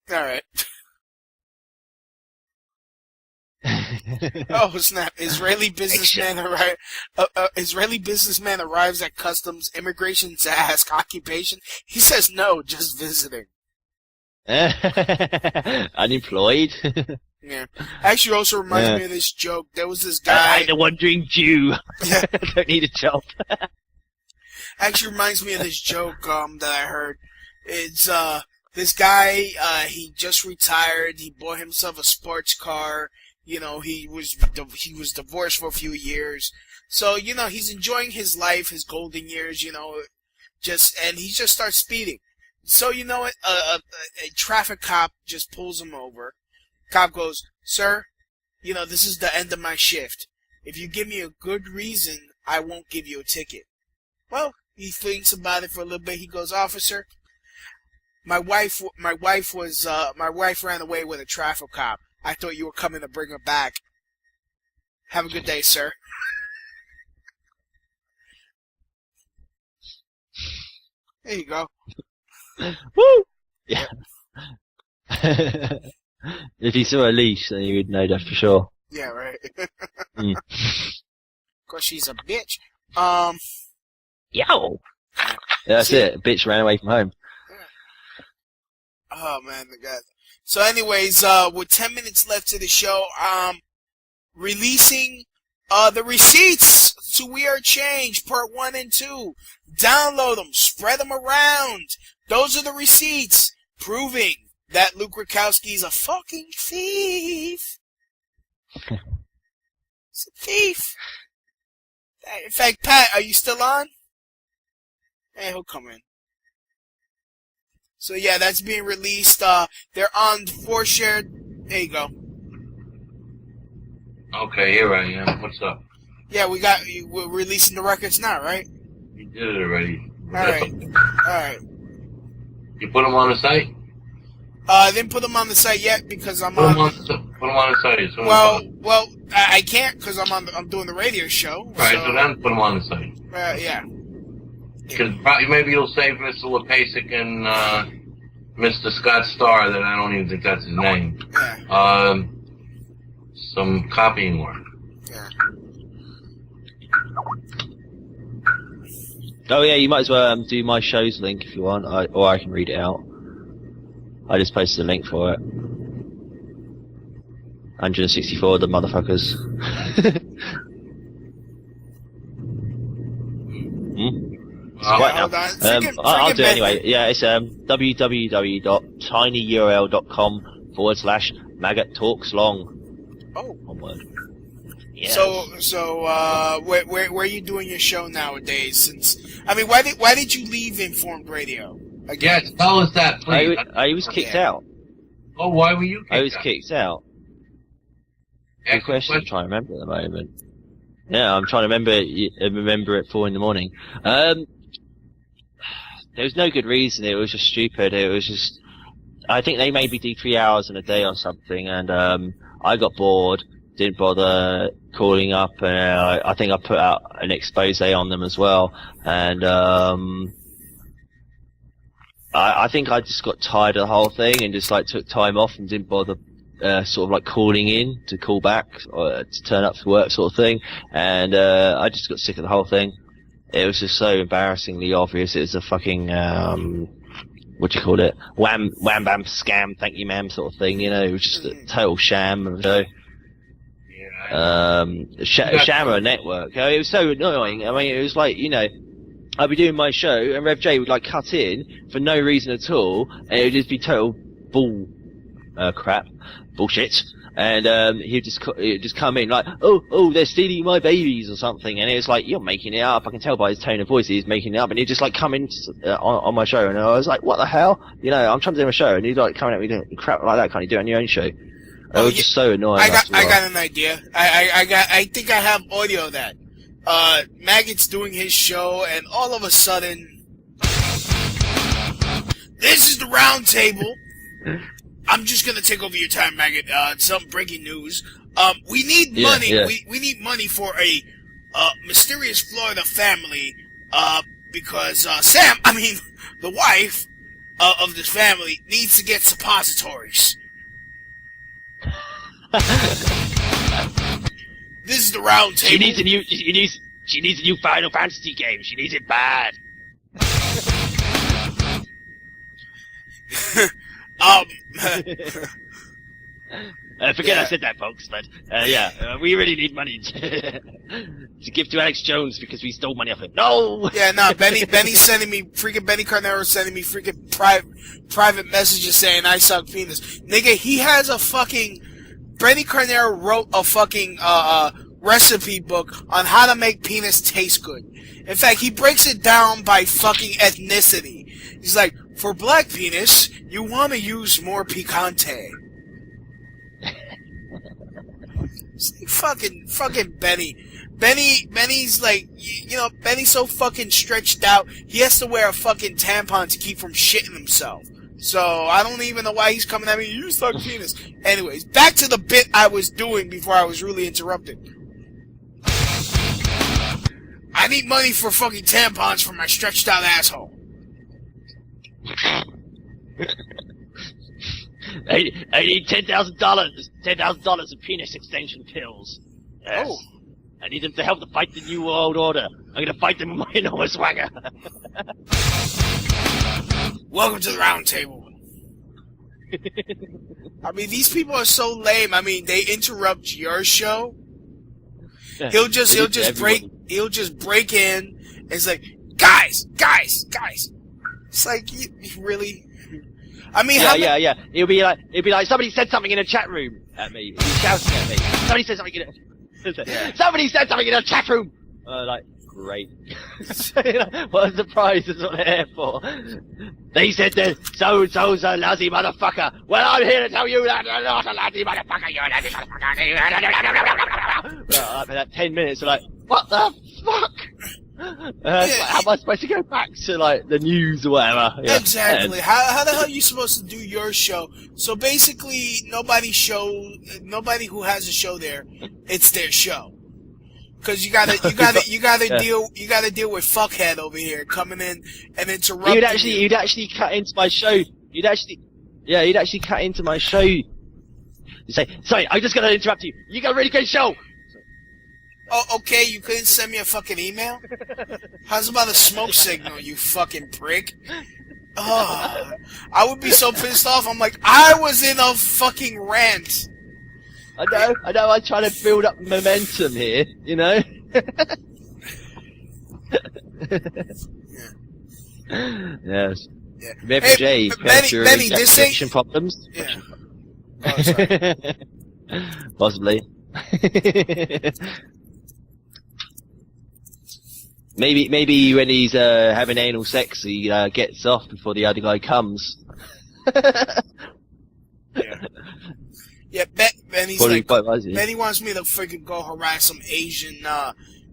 Alright. Oh snap! Israeli businessman arrives at customs. Immigration to ask occupation. He says no, just visiting. Unemployed. Yeah. Actually, also reminds me of this joke. There was this guy. I'm the wandering Jew. Yeah. Don't need a job. Actually, reminds me of this joke that I heard. It's this guy. He just retired. He bought himself a sports car. You know, he was divorced for a few years. So, you know, he's enjoying his life, his golden years, you know, and he just starts speeding. So, you know what, a traffic cop just pulls him over. Cop goes, "Sir, you know, this is the end of my shift. If you give me a good reason, I won't give you a ticket." Well, he thinks about it for a little bit. He goes, "Officer, my wife ran away with a traffic cop. I thought you were coming to bring her back. Have a good day, sir." There you go. Woo! Yeah. If you saw a leash, then you would know that for sure. Yeah, right. Mm. Cause she's a bitch. Yo! That's it. A bitch ran away from home. Oh man, the God. So anyways, with 10 minutes left to the show, releasing the receipts to We Are Change Part 1 and 2. Download them, spread them around. Those are the receipts proving that Luke Rakowski's a fucking thief. He's a thief. In fact, Pat, are you still on? Hey, he'll come in. So yeah, that's being released. They're on 4Share. There you go. Okay, here I am. What's up? Yeah, we're releasing the records now, right? You did it already. Alright. You put them on the site? I didn't put them on the site yet because I'm on. Put them on the site. Well, I can't because I'm doing the radio show. Right, so then put them on the site. Yeah. Because maybe you'll save Mr. Lepasic and Mr. Scott Starr, that I don't even think that's his name. Yeah. Some copying work. Yeah. Oh yeah, you might as well do my show's link if you want, or I can read it out. I just posted a link for it. 164, the motherfuckers. Right now. I'll do it anyway. Yeah, it's www.tinyurl.com/Maggot Oh. One word. Yeah. So, where are you doing your show nowadays? Since why did you leave Informed Radio? Again? Yes, tell us that, please. I was kicked out. Oh, why were you kicked out? I was kicked out. Good question. I'm trying to remember at the moment. Yeah, I'm trying to remember at 4 in the morning. There was no good reason. It was just stupid. It was just, I think they made me do 3 hours in a day or something, and I got bored, didn't bother calling up, and I think I put out an expose on them as well, and I think I just got tired of the whole thing and just like took time off and didn't bother sort of like calling in to call back or to turn up for work sort of thing, and I just got sick of the whole thing. It was just so embarrassingly obvious. It was a fucking what do you call it? Wham bam scam, thank you ma'am sort of thing. You know, it was just a total sham of a show. Sham of a network. It was so annoying. I mean, it was like, you know, I'd be doing my show and Rev J would like cut in for no reason at all, and it would just be total bullshit. And he'd just come in like, oh, they're stealing my babies or something, and it was like, you're making it up. I can tell by his tone of voice he's making it up, and he'd just like come in on my show, and I was like, what the hell? You know, I'm trying to do my show, and he's like coming at me doing crap like that. Can't you do it on your own show? It was just so annoying. I got an idea. I think I have audio of that. Maggot's doing his show, and all of a sudden, this is the round table. I'm just gonna take over your time, Maggot. Some breaking news. We need money. Yeah. We need money for a mysterious Florida family. Because the wife of this family needs to get suppositories. This is the round table. She needs a new Final Fantasy game. She needs it bad. Forget I said that, folks, but we really need money to give to Alex Jones because we stole money off him. No! Yeah, no, Benny's sending me, freaking Benny Carnero's sending me freaking private messages saying I suck penis. Nigga, he has a fucking, Benny Carnero wrote a fucking, recipe book on how to make penis taste good. In fact, he breaks it down by fucking ethnicity. He's like, for black penis, you want to use more picante. fucking Benny. Benny's like, you know, Benny's so fucking stretched out, he has to wear a fucking tampon to keep from shitting himself. So, I don't even know why he's coming at me, you suck penis. Anyways, back to the bit I was doing before I was really interrupted. I need money for fucking tampons for my stretched out asshole. I need $10,000 of penis extension pills. Yes. Oh. I need them to help to fight the New World Order. I'm gonna fight them with my enormous swagger. Welcome to the round table. I mean, these people are so lame. I mean, they interrupt your show. He'll just break in. And it's like, guys. It's like, really? I mean, yeah. It'll be like somebody said something in a chat room at me. He's shouting at me. Somebody said something in a chat room. Like, great. What a surprise is what they're here for. They said that so-and-so's a lousy motherfucker. Well, I'm here to tell you that you're not a lousy motherfucker. You're a lousy motherfucker. Well, after that 10 minutes, we're like, what the fuck? Like, how am I supposed to go back to like the news or whatever? Yeah. Exactly. How the hell are you supposed to do your show? So basically, nobody who has a show there, it's their show. Because you gotta deal with fuckhead over here coming in and interrupting. You'd actually cut into my show. You'd actually cut into my show. You say, sorry, I'm just gonna interrupt you. You got a really good show. Oh, okay, you couldn't send me a fucking email? How's about a smoke signal, you fucking prick? Oh, I would be so pissed off. I'm like, I was in a fucking rant. I know, I'm trying to build up momentum here, you know? Yes. Yeah. Refugee, Benny, this ain't... problems? Yeah. Oh, sorry. Possibly. Maybe when he's having anal sex, he gets off before the other guy comes. Yeah, Benny's like, Benny wants me to freaking go harass some Asian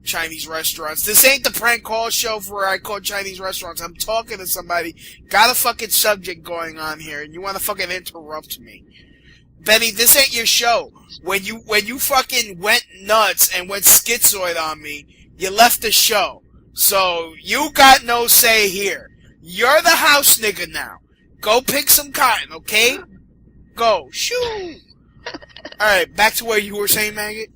Chinese restaurants. This ain't the prank call show where I call Chinese restaurants. I'm talking to somebody, got a fucking subject going on here, and you want to fucking interrupt me. Benny, this ain't your show. When you fucking went nuts and went schizoid on me, you left the show. So you got no say here. You're the house nigga now. Go pick some cotton, okay? Go. Shoo! Alright, back to what you were saying, Maggot.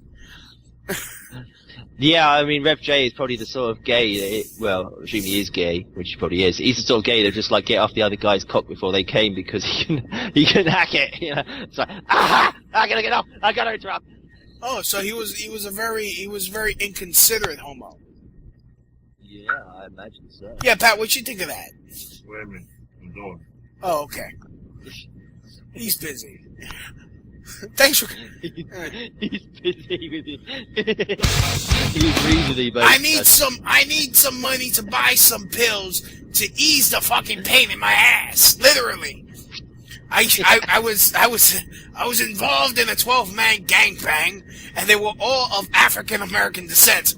Yeah, I mean, Rev J is probably the sort of gay well, assuming he is gay, which he probably is. He's the sort of gay that just like get off the other guy's cock before they came because he can hack it. You know, it's like, aha! I gotta get off. I gotta interrupt. Oh, so he was very inconsiderate homo. Yeah, I imagine so. Yeah, Pat, what you think of that? Wait a minute. I'm going. Oh, okay. He's busy. Thanks for. He's busy with it. He's reasonably busy. I need some money to buy some pills to ease the fucking pain in my ass. Literally. I was involved in a 12-man gangbang, and they were all of African American descent.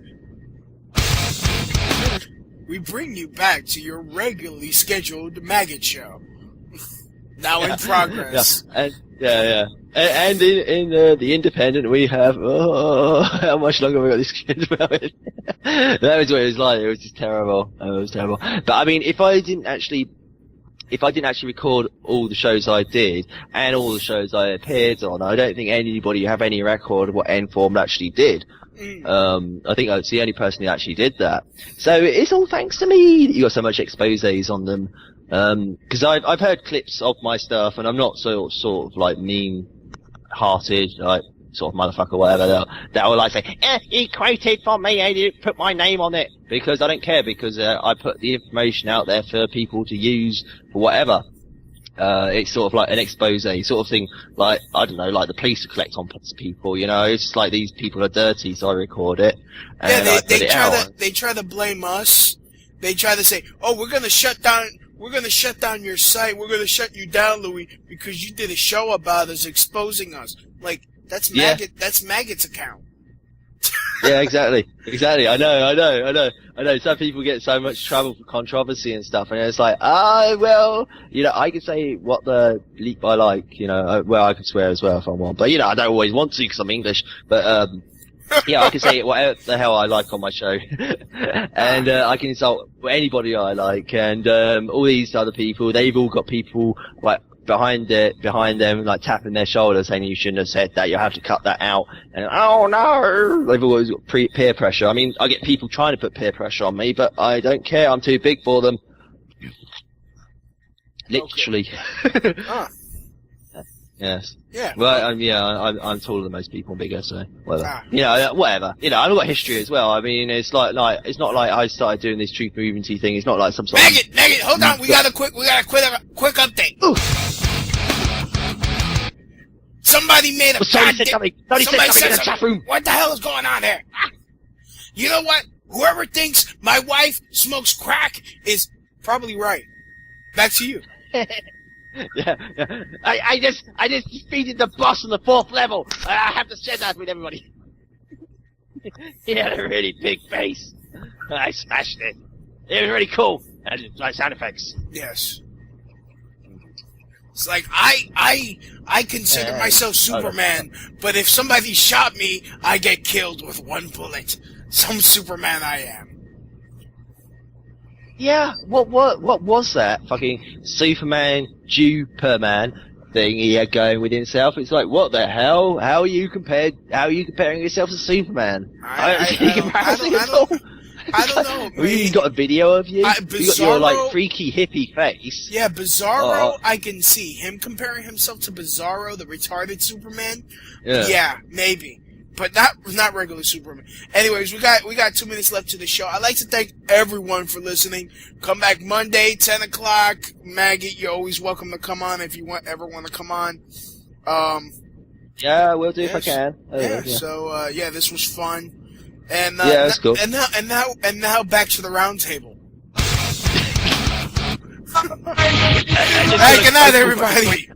We bring you back to your regularly scheduled Maggot show. Now in progress. Yeah. And in the Independent, we have how much longer have we got this kid about it? That was what it was like. It was just terrible. It was terrible. But I mean, if I didn't actually record all the shows I did and all the shows I appeared on, I don't think anybody have any record of what N-Form actually did. I think I was the only person who actually did that. So it's all thanks to me that you got so much exposés on them. Because I've heard clips of my stuff, and I'm not sort of like mean-hearted, like sort of motherfucker, whatever. They'll like say, he quoted from me, and he didn't put my name on it, because I don't care, because I put the information out there for people to use for whatever. It's sort of like an expose sort of thing, like, I don't know, like the police collect on people, you know, it's just like these people are dirty, so I record it. And yeah, they try to blame us. They try to say, oh, we're gonna shut down your site, we're gonna shut you down, Louis, because you did a show about us exposing us. Like, that's Maggot's account. Yeah, exactly. I know. Some people get so much trouble for controversy and stuff, and it's like, well, you know, I can say what the leap I like, you know, well, I can swear as well if I want, but, you know, I don't always want to because I'm English, but, yeah, I can say whatever the hell I like on my show, and, I can insult anybody I like, and, all these other people, they've all got people, like, behind them, like tapping their shoulder, saying you shouldn't have said that, you have to cut that out, and oh no, they've always got peer pressure. I mean, I get people trying to put peer pressure on me, but I don't care, I'm too big for them. Literally. Okay. Yes. Yeah. Well, I'm taller than most people, bigger, so whatever. You know, whatever. You know, I've got history as well. I mean, it's like it's not like I started doing this truth movement thing. It's not like some sort of Maggot, hold on. We got a quick update. Ooh. Somebody made a Somebody said something in the chat room. What the hell is going on here? You know what? Whoever thinks my wife smokes crack is probably right. Back to you. Yeah. I just defeated the boss on the 4th level. I have to share that with everybody. He had a really big face. I smashed it. It was really cool. And it's like sound effects. Yes. It's like I consider myself Superman, but if somebody shot me, I get killed with one bullet. Some Superman I am. Yeah, what was that fucking Superman, Juperman thing he had going with himself? It's like, what the hell? How are you comparing yourself to Superman? I don't see any comparison at all. I don't know. You got a video of you? You got your like freaky hippie face. Yeah, Bizarro. I can see him comparing himself to Bizarro, the retarded Superman. Yeah, maybe, but not regular Superman. Anyways, we got 2 minutes left to the show. I'd like to thank everyone for listening. Come back Monday, 10 o'clock. Maggot, you're always welcome to come on if you ever want to come on. Yeah, we'll do if I can. So this was fun. And yeah, that's cool. And now back to the round table. Hey, good night, everybody.